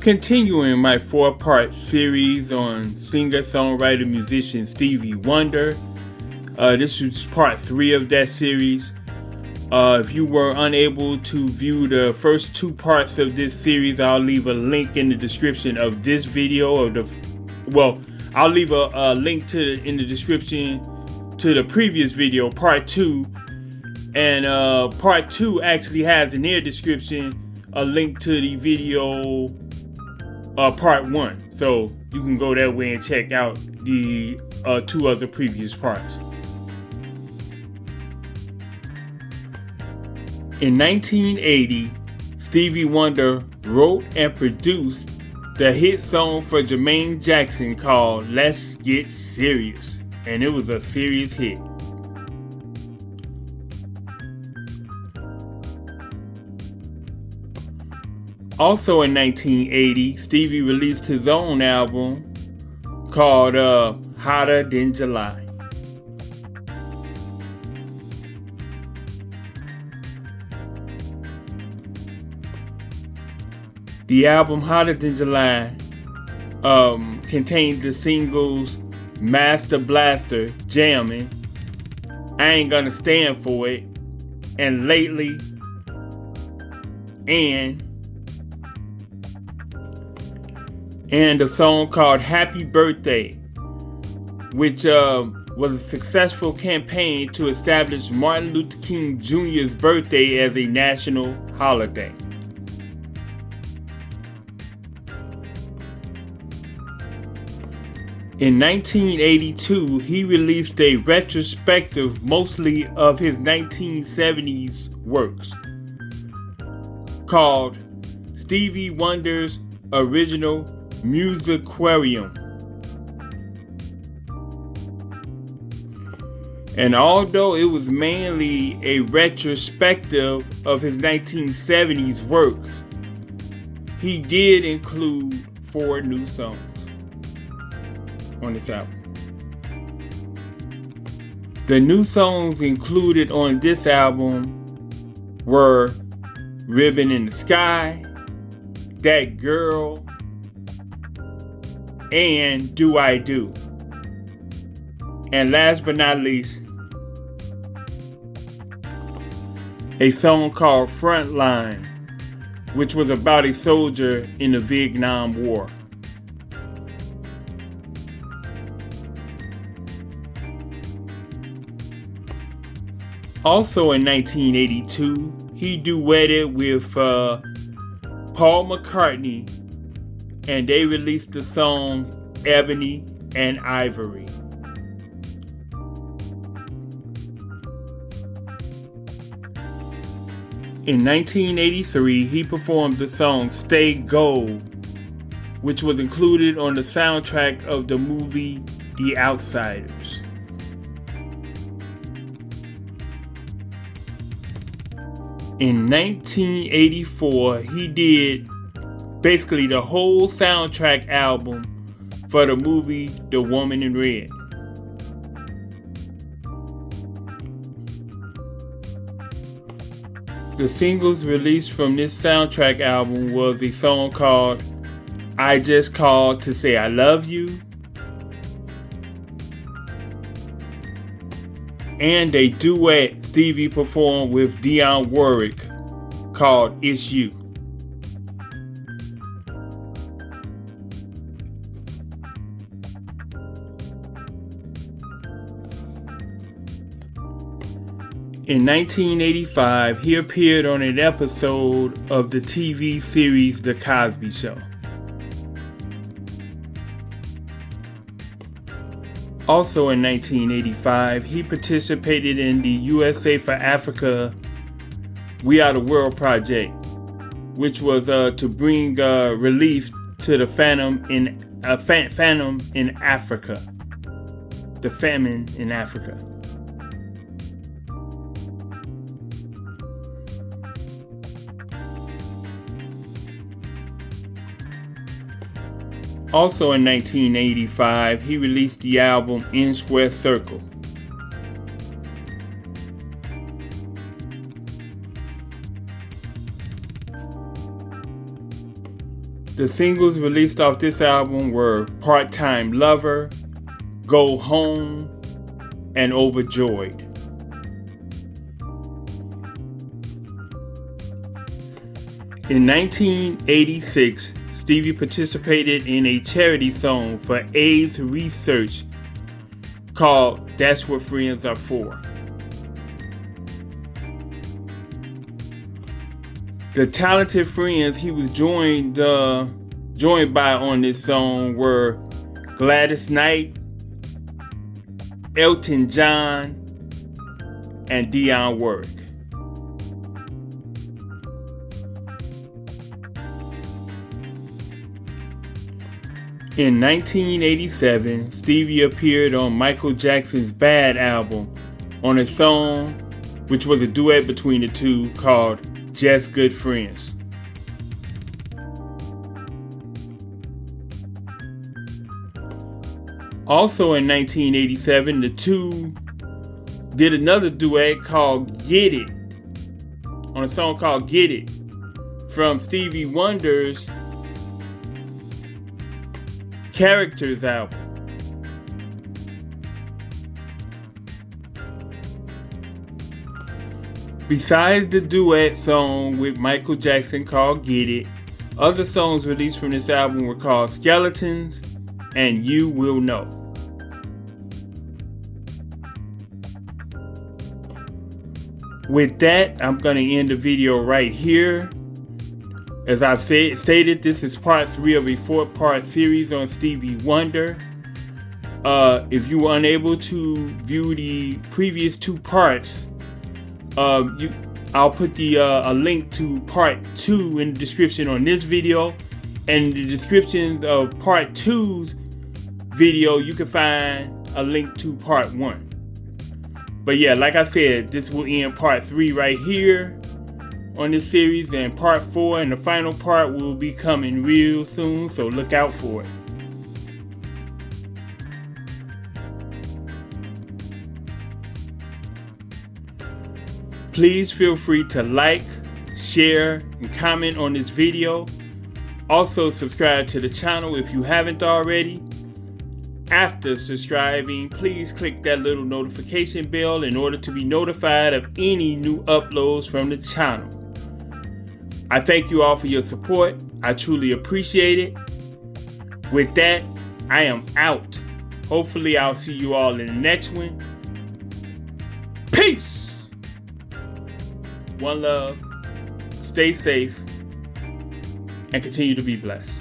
Continuing my 4-part series on singer-songwriter musician Stevie Wonder. This is part 3 of that series. If you were unable to view the first 2 parts of this series, I'll leave a link in the description of this video. I'll leave a link in the description to the previous video, part 2. And part 2 actually has in their description a link to the video part 1, so you can go that way and check out the 2 other previous parts. In 1980, Stevie Wonder wrote and produced the hit song for Jermaine Jackson called "Let's Get Serious," and it was a serious hit. Also in 1980, Stevie released his own album called Hotter Than July. The album Hotter Than July contained the singles Master Blaster, Jammin', I Ain't Gonna Stand For It, and Lately, and a song called Happy Birthday, which was a successful campaign to establish Martin Luther King Jr.'s birthday as a national holiday. In 1982, he released a retrospective mostly of his 1970s works called Stevie Wonder's Original Musicarium. And although it was mainly a retrospective of his 1970s works, he did include 4 new songs on this album. The new songs included on this album were Ribbon in the Sky, That Girl, and Do I Do. And last but not least, a song called Frontline, which was about a soldier in the Vietnam War. Also in 1982, he duetted with Paul McCartney, and they released the song Ebony and Ivory. In 1983, he performed the song Stay Gold, which was included on the soundtrack of the movie The Outsiders. In 1984, he did basically the whole soundtrack album for the movie The Woman in Red. The singles released from this soundtrack album was a song called I Just Called to Say I Love You, and a duet Stevie performed with Dionne Warwick called It's You. In 1985, he appeared on an episode of the TV series The Cosby Show. Also in 1985, he participated in the USA for Africa We Are the World project, which was to bring relief to the famine in Africa. The famine in Africa. Also in 1985, he released the album In Square Circle. The singles released off this album were Part-Time Lover, Go Home, and Overjoyed. In 1986, Stevie participated in a charity song for AIDS research called That's What Friends Are For. The talented friends he was joined by on this song were Gladys Knight, Elton John, and Dionne Warwick. In 1987, Stevie appeared on Michael Jackson's Bad album on a song which was a duet between the two called Just Good Friends. Also in 1987, the two did another duet called Get It, on a song called Get It, from Stevie Wonder's Characters album. Besides the duet song with Michael Jackson called Get It, other songs released from this album were called Skeletons and You Will Know. With that, I'm going to end the video right here. As I've stated, this is part 3 of a 4-part series on Stevie Wonder. If you were unable to view the previous 2 parts, I'll put a link to part 2 in the description on this video. And in the description of part 2's video, you can find a link to part 1. But yeah, like I said, this will end part 3 right here on this series, and part 4 and the final part will be coming real soon, so look out for it. Please feel free to like, share, and comment on this video. Also, subscribe to the channel if you haven't already. After subscribing, please click that little notification bell in order to be notified of any new uploads from the channel. I thank you all for your support. I truly appreciate it. With that, I am out. Hopefully, I'll see you all in the next one. Peace! One love. Stay safe. And continue to be blessed.